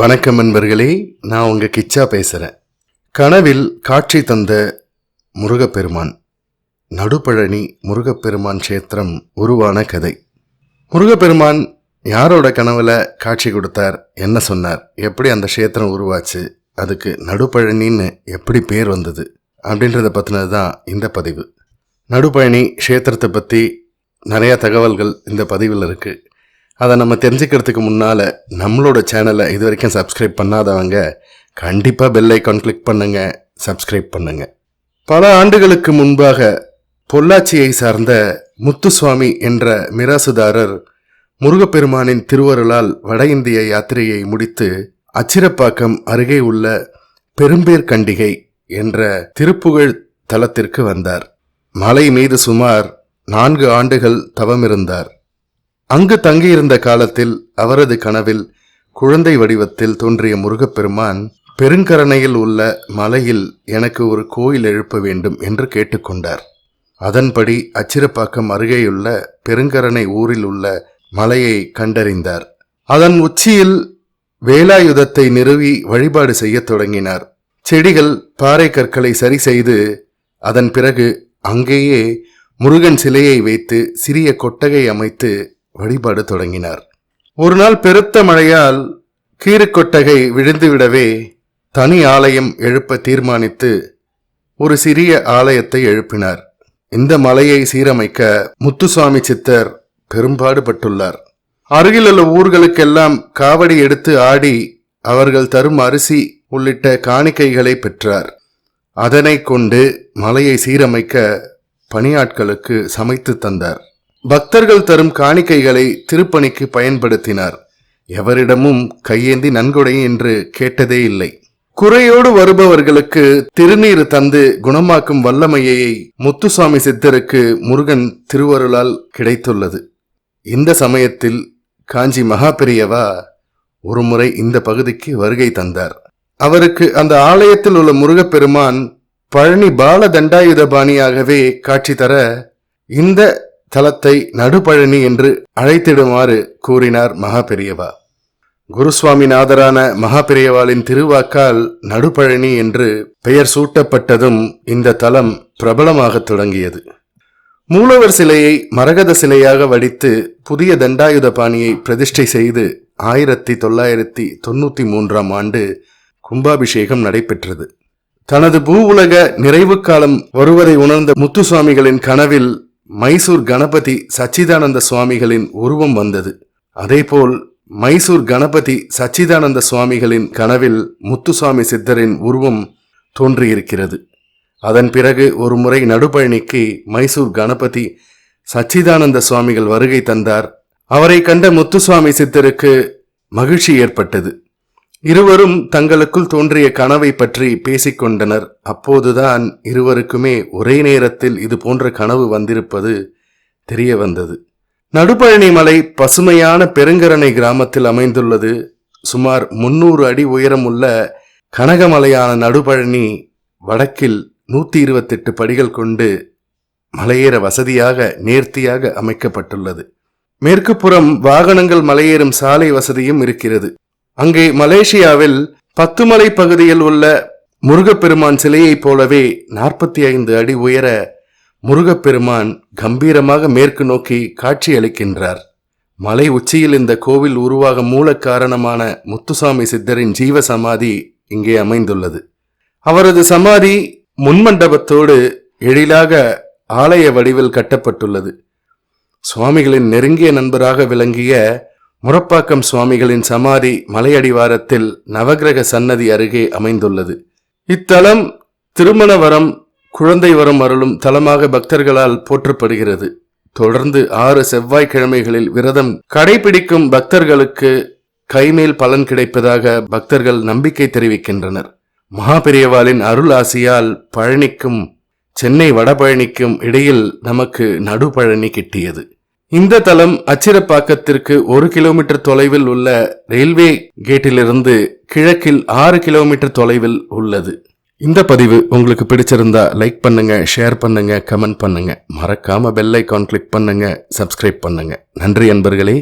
வணக்கம் நண்பர்களே, நான் உங்க கிச்சா பேசுகிறேன். கனவில் காட்சி தந்த முருகப்பெருமான். நடுப்பழனி முருகப்பெருமான் க்ஷேத்திரம் உருவான கதை. முருகப்பெருமான் யாரோட கனவுல காட்சி கொடுத்தார், என்ன சொன்னார், எப்படி அந்த க்ஷேத்திரம் உருவாச்சு, அதுக்கு நடுப்பழனின்னு எப்படி பேர் வந்தது அப்படின்றத பற்றினது தான் இந்த பதிவு. நடுப்பழனி க்ஷேத்திரத்தை பற்றி நிறையா தகவல்கள் இந்த பதிவில் இருக்குது. அதை நம்ம தெரிஞ்சுக்கிறதுக்கு முன்னால் நம்மளோட சேனலை இது வரைக்கும் சப்ஸ்கிரைப் பண்ணாதவங்க கண்டிப்பாக பெல் ஐக்கான் கிளிக் பண்ணுங்கள், சப்ஸ்கிரைப் பண்ணுங்கள். பல ஆண்டுகளுக்கு முன்பாக பொள்ளாச்சியை சார்ந்த முத்துசுவாமி என்ற மிராசுதாரர் முருகப்பெருமானின் திருவருளால் வட இந்திய யாத்திரையை முடித்து அச்சிரப்பாக்கம் அருகே உள்ள பெரும்பேர்கண்டிகை என்ற திருப்புகழ் தலத்திற்கு வந்தார். மலை மீது சுமார் 4 ஆண்டுகள் தவமிருந்தார். அங்கு தங்கியிருந்த காலத்தில் அவரது கனவில் குழந்தை வடிவத்தில் தோன்றிய முருகப்பெருமான் பெருங்கரணையில் உள்ள மலையில் எனக்கு ஒரு கோயில் எழுப்ப வேண்டும் என்று கேட்டுக்கொண்டார். அதன்படி அச்சிரப்பாக்கம் அருகேயுள்ள பெருங்கரணை ஊரில் உள்ள மலையை கண்டறிந்தார். அதன் உச்சியில் வேலாயுதத்தை நிறுவி வழிபாடு செய்ய தொடங்கினார். செடிகள், பாறை கற்களை சரி செய்து அதன் பிறகு அங்கேயே முருகன் சிலையை வைத்து சிறிய கொட்டகை அமைத்து வழிபாடு தொடங்கினார். ஒரு நாள் பெருத்த மழையால் கீறுக்கொட்டகை விழுந்துவிடவே தனி ஆலயம் எழுப்ப தீர்மானித்து ஒரு சிறிய ஆலயத்தை எழுப்பினார். இந்த மலையை சீரமைக்க முத்துசுவாமி சித்தர் பெரும்பாடுபட்டுள்ளார். அருகிலுள்ள ஊர்களுக்கெல்லாம் காவடி எடுத்து ஆடி அவர்கள் தரும் அரிசி உள்ளிட்ட காணிக்கைகளை பெற்றார். அதனை கொண்டு மலையை சீரமைக்க பணியாட்களுக்கு சமைத்து தந்தார். பக்தர்கள் தரும் காணிக்கைகளை திருப்பணிக்கு பயன்படுத்தினார். எவரிடமும் கையேந்தி நன்கொடை என்று கேட்டதே இல்லை. குறையோடு வருபவர்களுக்கு திருநீர் தந்து குணமாக்கும் வல்லமையை முத்துசுவாமி சித்தருக்கு முருகன் திருவருளால் கிடைத்துள்ளது. இந்த சமயத்தில் காஞ்சி மகாபெரியவா ஒரு முறை இந்த பகுதிக்கு வருகை தந்தார். அவருக்கு அந்த ஆலயத்தில் உள்ள முருகப்பெருமான் பழனி பால தண்டாயுதபாணியாகவே காட்சி தர இந்த தலத்தை நடுப்பழனி என்று அழைத்திடுமாறு கூறினார் மகாபெரியவா. குருசுவாமிநாதரான மகாபெரியவாளின் திருவாக்கால் நடுப்பழனி என்று பெயர் சூட்டப்பட்டதும் இந்த தலம் பிரபலமாக தொடங்கியது. மூலவர் சிலையை மரகத சிலையாக வடித்து புதிய தண்டாயுதபாணியை பிரதிஷ்டை செய்து 1993 ஆண்டு கும்பாபிஷேகம் நடைபெற்றது. தனது பூ உலக நிறைவு காலம் வருவதை உணர்ந்த முத்துசுவாமிகளின் கனவில் மைசூர் கணபதி சச்சிதானந்த சுவாமிகளின் உருவம் வந்தது. அதேபோல் மைசூர் கணபதி சச்சிதானந்த சுவாமிகளின் கனவில் முத்துசுவாமி சித்தரின் உருவம் தோன்றியிருக்கிறது. அதன் பிறகு ஒரு முறை நடுப்பழனிக்கு மைசூர் கணபதி சச்சிதானந்த சுவாமிகள் வருகை தந்தார். அவரை கண்ட முத்துசுவாமி சித்தருக்கு மகிழ்ச்சி ஏற்பட்டது. இருவரும் தங்களுக்குள் தோன்றிய கனவை பற்றி பேசிக்கொண்டனர். அப்போதுதான் இருவருக்குமே ஒரே நேரத்தில் இது போன்ற கனவு வந்திருப்பது தெரிய வந்தது. நடுப்பழனி மலை பசுமையான பெருங்கரணை கிராமத்தில் அமைந்துள்ளது. சுமார் 300 அடி உயரம் உள்ள கனகமலையான நடுப்பழனி வடக்கில் 128 படிகள் கொண்டு மலையேற வசதியாக நேர்த்தியாக அமைக்கப்பட்டுள்ளது. மேற்கு புறம் வாகனங்கள் மலையேறும் சாலை வசதியும் இருக்கிறது. அங்கே மலேசியாவில் 10 மலை பகுதியில் உள்ள முருகப்பெருமான் சிலையைப் போலவே 45 அடி உயர முருகப்பெருமான் கம்பீரமாக மேற்கு நோக்கி காட்சி அளிக்கின்றார். மலை உச்சியில் இந்த கோவில் உருவாக மூல காரணமான முத்துசுவாமி சித்தரின் ஜீவ சமாதி இங்கே அமைந்துள்ளது. அவரது சமாதி முன்மண்டபத்தோடு எழிலாக ஆலய வடிவில் கட்டப்பட்டுள்ளது. சுவாமிகளின் நெருங்கிய நண்பராக விளங்கிய முரப்பாக்கம் சுவாமிகளின் சமாதி மலையடிவாரத்தில் நவகிரக சன்னதி அருகே அமைந்துள்ளது. இத்தலம் திருமண வரம், குழந்தை வரம் அருளும் தலமாக பக்தர்களால் போற்றப்படுகிறது. தொடர்ந்து 6 செவ்வாய்க்கிழமைகளில் விரதம் கடைபிடிக்கும் பக்தர்களுக்கு கைமேல் பலன் கிடைப்பதாக பக்தர்கள் நம்பிக்கை தெரிவிக்கின்றனர். மகாபெரியவாளின் அருள் ஆசியால் பழனிக்கும் சென்னை வடபழனிக்கும் இடையில் நமக்கு நடுப்பழனி கிட்டியது. இந்த தலம் அச்சிரப்பாக்கத்திற்கு 1 கிலோமீட்டர் தொலைவில் உள்ள ரயில்வே கேட்டிலிருந்து கிழக்கில் 6 கிலோமீட்டர் தொலைவில் உள்ளது. இந்த பதிவு உங்களுக்கு பிடிச்சிருந்தா லைக் பண்ணுங்க, ஷேர் பண்ணுங்க, கமெண்ட் பண்ணுங்க. மறக்காம பெல் ஐக்கான் கிளிக் பண்ணுங்க, சப்ஸ்கிரைப் பண்ணுங்க. நன்றி நண்பர்களே.